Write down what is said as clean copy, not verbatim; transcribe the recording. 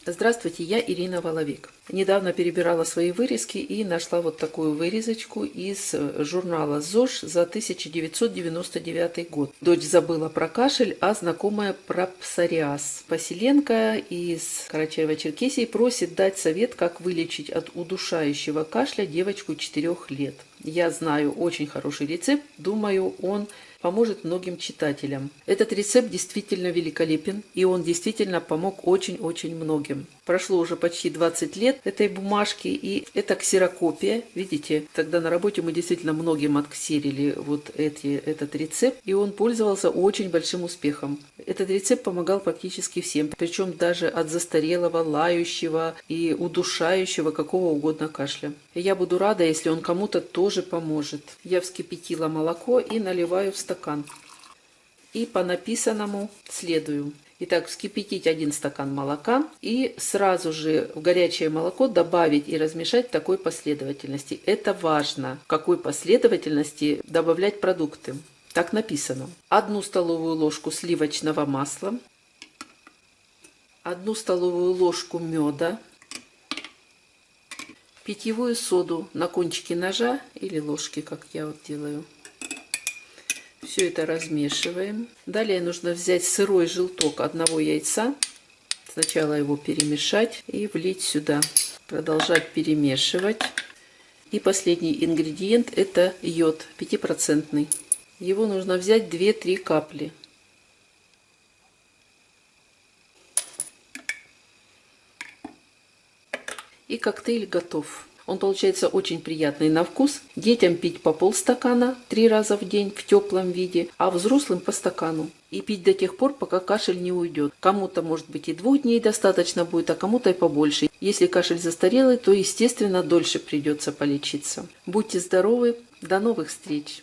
Здравствуйте, я Ирина Воловик. Недавно перебирала свои вырезки и нашла вот такую вырезочку из журнала ЗОЖ за 1999 год. Дочь забыла про кашель, а знакомая про псориаз. Поселенка из Карачаево-Черкесии просит дать совет, как вылечить от удушающего кашля девочку 4 лет. Я знаю очень хороший рецепт, думаю, он поможет многим читателям. Этот рецепт действительно великолепен, и он действительно помог очень-очень многим. Прошло уже почти 20 лет этой бумажки, и это ксерокопия. Видите, тогда на работе мы действительно многим отксерили этот рецепт, и он пользовался очень большим успехом. Этот рецепт помогал практически всем, причем даже от застарелого, лающего и удушающего какого угодно кашля. И я буду рада, если он кому-то тоже поможет. Я вскипятила молоко и наливаю в стакан. И по написанному следую. Итак, вскипятить 1 стакан молока и сразу же в горячее молоко добавить и размешать в такой последовательности. Это важно, в какой последовательности добавлять продукты. Так написано. 1 столовую ложку сливочного масла, 1 столовую ложку меда, питьевую соду на кончике ножа или ложки, как я вот делаю. Все это размешиваем. Далее нужно взять сырой желток 1 яйца. Сначала его перемешать и влить сюда. Продолжать перемешивать. И последний ингредиент – это йод 5%. Его нужно взять 2-3 капли. И коктейль готов. Он получается очень приятный на вкус. Детям пить по полстакана 3 раза в день в теплом виде, а взрослым по стакану. И пить до тех пор, пока кашель не уйдет. Кому-то, может быть, и 2 дней достаточно будет, а кому-то и побольше. Если кашель застарелый, то, естественно, дольше придется полечиться. Будьте здоровы, до новых встреч!